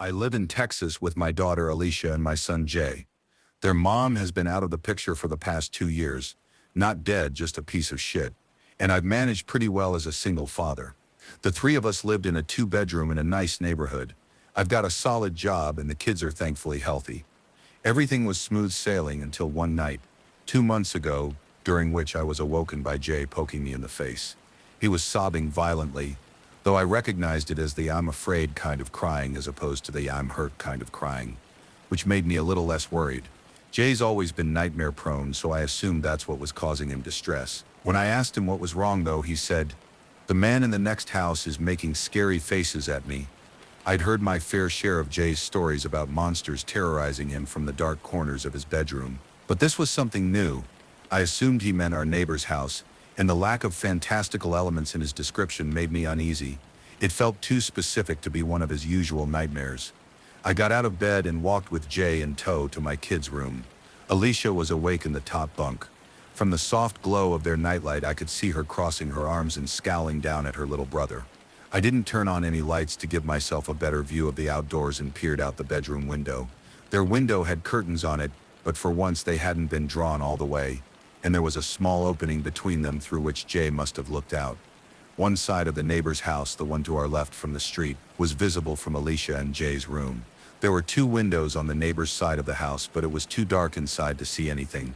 I live in Texas with my daughter Alicia and my son Jay. Their mom has been out of the picture for the past 2 years. Not dead, just a piece of shit. And I've managed pretty well as a single father. The three of us lived in a 2-bedroom in a nice neighborhood. I've got a solid job and the kids are thankfully healthy. Everything was smooth sailing until one night, 2 months ago, during which I was awoken by Jay poking me in the face. He was sobbing violently, though I recognized it as the I'm afraid kind of crying as opposed to the I'm hurt kind of crying, which made me a little less worried. Jay's always been nightmare prone, so I assumed that's what was causing him distress. When I asked him what was wrong though, he said, "The man in the next house is making scary faces at me." I'd heard my fair share of Jay's stories about monsters terrorizing him from the dark corners of his bedroom, but this was something new. I assumed he meant our neighbor's house, and the lack of fantastical elements in his description made me uneasy. It felt too specific to be one of his usual nightmares. I got out of bed and walked with Jay in tow to my kids' room. Alicia was awake in the top bunk. From the soft glow of their nightlight, I could see her crossing her arms and scowling down at her little brother. I didn't turn on any lights to give myself a better view of the outdoors and peered out the bedroom window. Their window had curtains on it, but for once they hadn't been drawn all the way, and there was a small opening between them through which Jay must have looked out. One side of the neighbor's house, the one to our left from the street, was visible from Alicia and Jay's room. There were 2 windows on the neighbor's side of the house, but it was too dark inside to see anything.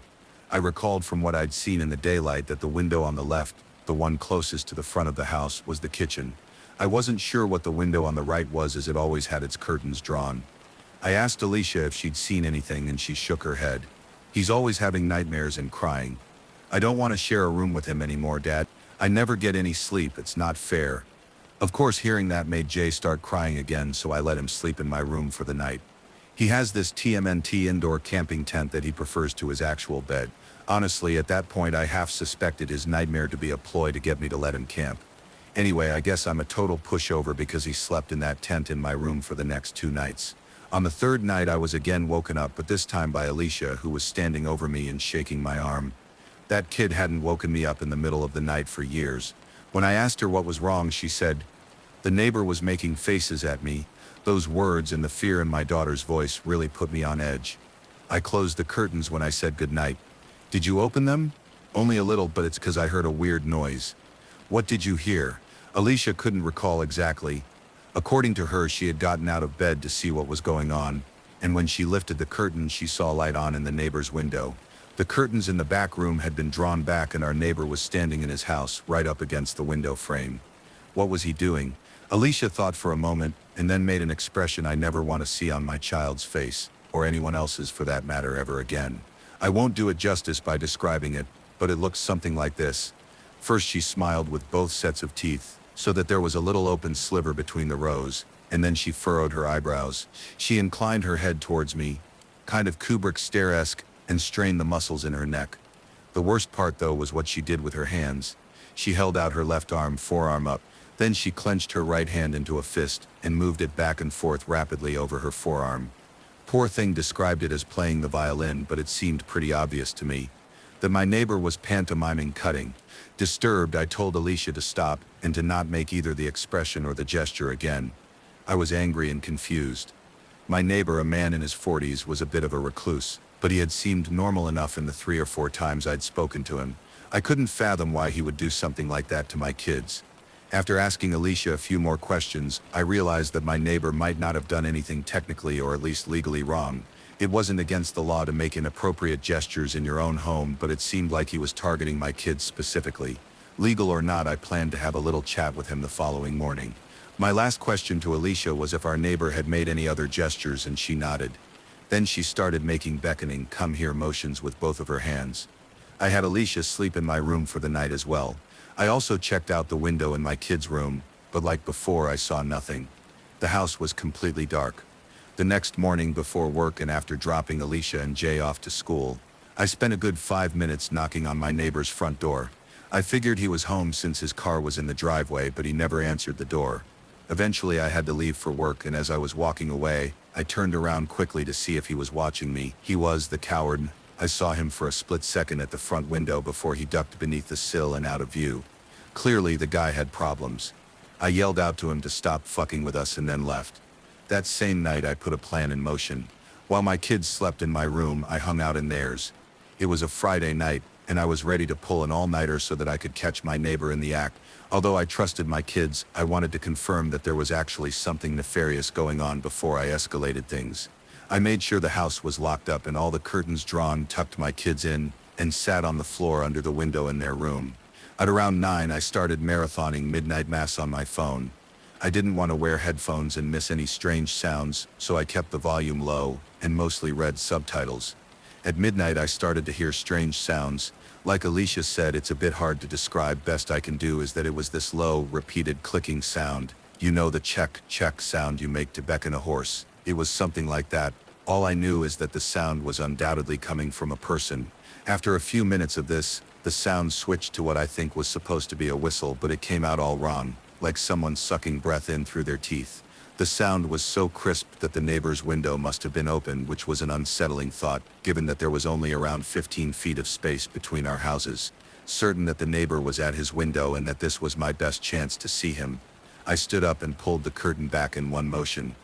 I recalled from what I'd seen in the daylight that the window on the left, the one closest to the front of the house, was the kitchen. I wasn't sure what the window on the right was, as it always had its curtains drawn. I asked Alicia if she'd seen anything and she shook her head. "He's always having nightmares and crying. I don't want to share a room with him anymore, Dad. I never get any sleep, it's not fair." Of course, hearing that made Jay start crying again, so I let him sleep in my room for the night. He has this TMNT indoor camping tent that he prefers to his actual bed. Honestly, at that point I half suspected his nightmare to be a ploy to get me to let him camp. Anyway, I guess I'm a total pushover because he slept in that tent in my room for the next 2 nights. On the 3rd night I was again woken up, but this time by Alicia, who was standing over me and shaking my arm. That kid hadn't woken me up in the middle of the night for years. When I asked her what was wrong, she said, "The neighbor was making faces at me." Those words and the fear in my daughter's voice really put me on edge. I closed the curtains when I said goodnight. "Did you open them?" "Only a little, but it's 'cause I heard a weird noise." "What did you hear?" Alicia couldn't recall exactly. According to her, she had gotten out of bed to see what was going on, and when she lifted the curtain, she saw light on in the neighbor's window. The curtains in the back room had been drawn back and our neighbor was standing in his house, right up against the window frame. What was he doing? Alicia thought for a moment, and then made an expression I never want to see on my child's face, or anyone else's for that matter ever again. I won't do it justice by describing it, but it looked something like this. First she smiled with both sets of teeth, so that there was a little open sliver between the rows, and then she furrowed her eyebrows. She inclined her head towards me, kind of Kubrick stare-esque, and strained the muscles in her neck. The worst part though was what she did with her hands. She held out her left arm, forearm up, then she clenched her right hand into a fist and moved it back and forth rapidly over her forearm. Poor thing described it as playing the violin, but it seemed pretty obvious to me that my neighbor was pantomiming cutting. Disturbed, I told Alicia to stop and to not make either the expression or the gesture again. I was angry and confused. My neighbor, a man in his 40s, was a bit of a recluse, but he had seemed normal enough in the 3 or 4 times I'd spoken to him. I couldn't fathom why he would do something like that to my kids. After asking Alicia a few more questions, I realized that my neighbor might not have done anything technically or at least legally wrong. It wasn't against the law to make inappropriate gestures in your own home, but it seemed like he was targeting my kids specifically. Legal or not, I planned to have a little chat with him the following morning. My last question to Alicia was if our neighbor had made any other gestures, and she nodded. Then she started making beckoning come here motions with both of her hands. I had Alicia sleep in my room for the night as well. I also checked out the window in my kids' room, but like before I saw nothing. The house was completely dark. The next morning before work and after dropping Alicia and Jay off to school, I spent a good 5 minutes knocking on my neighbor's front door. I figured he was home since his car was in the driveway, but he never answered the door. Eventually I had to leave for work, and as I was walking away, I turned around quickly to see if he was watching me. He was, the coward. I saw him for a split second at the front window before he ducked beneath the sill and out of view. Clearly the guy had problems. I yelled out to him to stop fucking with us and then left. That same night I put a plan in motion. While my kids slept in my room, I hung out in theirs. It was a Friday night, and I was ready to pull an all-nighter so that I could catch my neighbor in the act. Although I trusted my kids, I wanted to confirm that there was actually something nefarious going on before I escalated things. I made sure the house was locked up and all the curtains drawn, tucked my kids in, and sat on the floor under the window in their room. At around 9, I started marathoning Midnight Mass on my phone. I didn't want to wear headphones and miss any strange sounds, so I kept the volume low and mostly read subtitles. At midnight I started to hear strange sounds. Like Alicia said, it's a bit hard to describe. Best I can do is that it was this low, repeated clicking sound. You know, the check, check sound you make to beckon a horse. It was something like that. All I knew is that the sound was undoubtedly coming from a person. After a few minutes of this, the sound switched to what I think was supposed to be a whistle, but it came out all wrong, like someone sucking breath in through their teeth. The sound was so crisp that the neighbor's window must have been open, which was an unsettling thought, given that there was only around 15 feet of space between our houses. Certain that the neighbor was at his window and that this was my best chance to see him, I stood up and pulled the curtain back in one motion.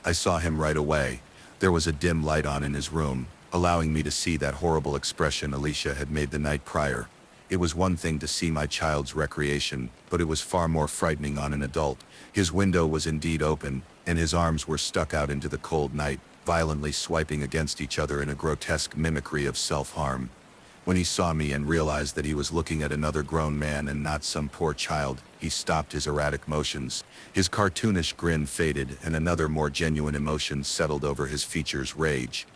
I saw him right away. There was a dim light on in his room, allowing me to see that horrible expression Alicia had made the night prior. It was one thing to see my child's recreation, but it was far more frightening on an adult. His window was indeed open, and his arms were stuck out into the cold night, violently swiping against each other in a grotesque mimicry of self-harm. When he saw me and realized that he was looking at another grown man and not some poor child, he stopped his erratic motions. His cartoonish grin faded, and another more genuine emotion settled over his features: rage.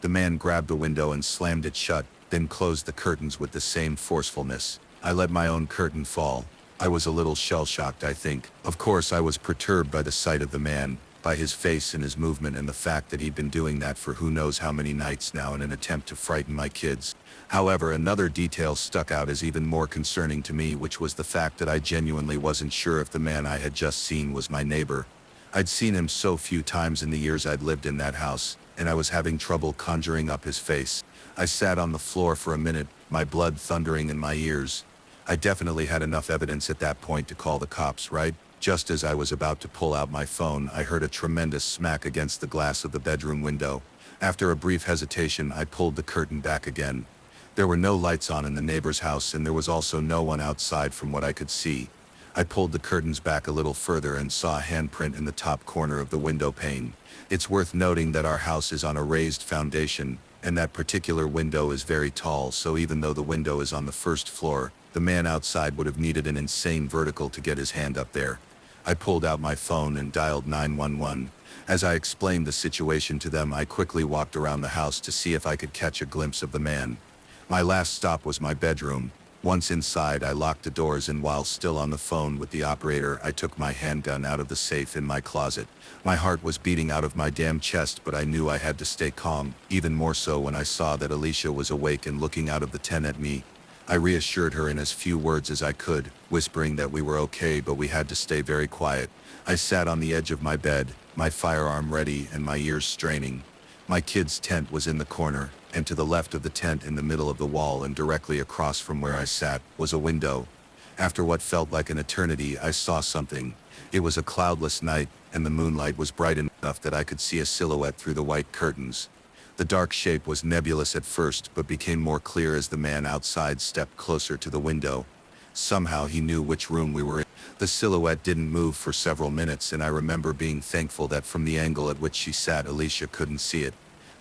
The man grabbed the window and slammed it shut, then closed the curtains with the same forcefulness. I let my own curtain fall. I was a little shell-shocked, I think. Of course, I was perturbed by the sight of the man, by his face and his movement, and the fact that he'd been doing that for who knows how many nights now in an attempt to frighten my kids. However, another detail stuck out as even more concerning to me, which was the fact that I genuinely wasn't sure if the man I had just seen was my neighbor. I'd seen him so few times in the years I'd lived in that house, and I was having trouble conjuring up his face. I sat on the floor for a minute, my blood thundering in my ears. I definitely had enough evidence at that point to call the cops, right? Just as I was about to pull out my phone, I heard a tremendous smack against the glass of the bedroom window. After a brief hesitation, I pulled the curtain back again. There were no lights on in the neighbor's house, and there was also no one outside from what I could see. I pulled the curtains back a little further and saw a handprint in the top corner of the window pane. It's worth noting that our house is on a raised foundation, and that particular window is very tall, so even though the window is on the first floor, the man outside would have needed an insane vertical to get his hand up there. I pulled out my phone and dialed 911. As I explained the situation to them, I quickly walked around the house to see if I could catch a glimpse of the man. My last stop was my bedroom. Once inside, I locked the doors, and while still on the phone with the operator, I took my handgun out of the safe in my closet. My heart was beating out of my damn chest, but I knew I had to stay calm, even more so when I saw that Alicia was awake and looking out of the tent at me. I reassured her in as few words as I could, whispering that we were okay, but we had to stay very quiet. I sat on the edge of my bed, my firearm ready and my ears straining. My kids' tent was in the corner, and to the left of the tent, in the middle of the wall and directly across from where I sat, was a window. After what felt like an eternity, I saw something. It was a cloudless night, and the moonlight was bright enough that I could see a silhouette through the white curtains. The dark shape was nebulous at first, but became more clear as the man outside stepped closer to the window. Somehow he knew which room we were in. The silhouette didn't move for several minutes, and I remember being thankful that from the angle at which she sat, Alicia couldn't see it.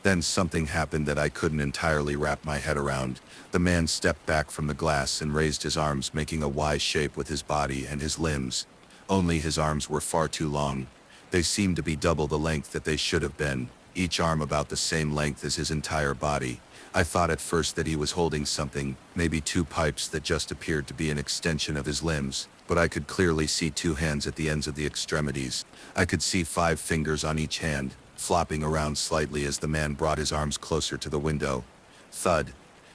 Then something happened that I couldn't entirely wrap my head around. The man stepped back from the glass and raised his arms, making a Y shape with his body and his limbs. Only his arms were far too long. They seemed to be double the length that they should have been, each arm about the same length as his entire body. I thought at first that he was holding something, maybe two pipes that just appeared to be an extension of his limbs, but I could clearly see two hands at the ends of the extremities. I could see 5 fingers on each hand, flopping around slightly as the man brought his arms closer to the window. Thud,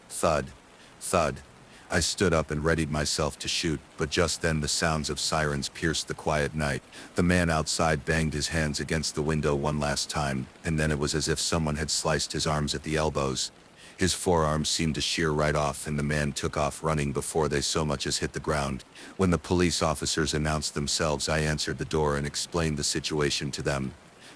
thud, thud. I stood up and readied myself to shoot, but just then the sounds of sirens pierced the quiet night. The man outside banged his hands against the window one last time, and then it was as if someone had sliced his arms at the elbows. His forearms seemed to shear right off, and the man took off running before they so much as hit the ground. When the police officers announced themselves, I answered the door and explained the situation to them.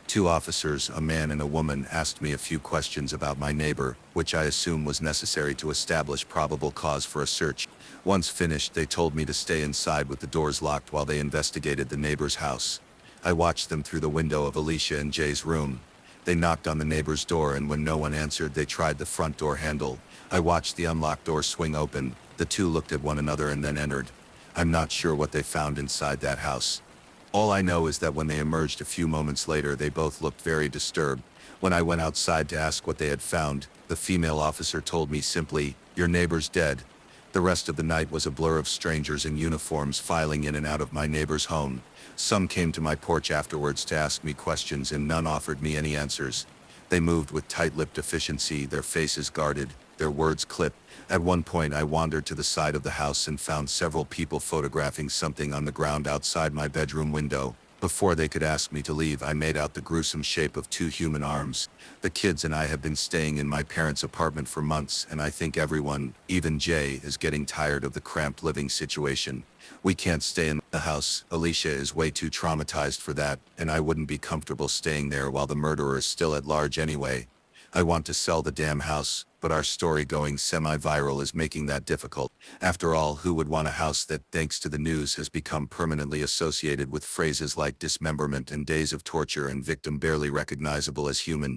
Two officers, a man and a woman, asked me a few questions about my neighbor, which I assume was necessary to establish probable cause for a search. Once finished, they told me to stay inside with the doors locked while they investigated the neighbor's house. I watched them through the window of Alicia and Jay's room. They knocked on the neighbor's door, and when no one answered, they tried the front door handle. I watched the unlocked door swing open. The two looked at one another and then entered. I'm not sure what they found inside that house. All I know is that when they emerged a few moments later, they both looked very disturbed. When I went outside to ask what they had found, the female officer told me simply, "Your neighbor's dead." The rest of the night was a blur of strangers in uniforms filing in and out of my neighbor's home. Some came to my porch afterwards to ask me questions, and none offered me any answers. They moved with tight-lipped efficiency, their faces guarded, their words clipped. At one point, I wandered to the side of the house and found several people photographing something on the ground outside my bedroom window. Before they could ask me to leave, I made out the gruesome shape of two human arms. The kids and I have been staying in my parents' apartment for months, and I think everyone, even Jay, is getting tired of the cramped living situation. We can't stay in the house. Alicia is way too traumatized for that, and I wouldn't be comfortable staying there while the murderer is still at large anyway. I want to sell the damn house, but our story going semi-viral is making that difficult. After all, who would want a house that, thanks to the news, has become permanently associated with phrases like dismemberment and days of torture and victim barely recognizable as human?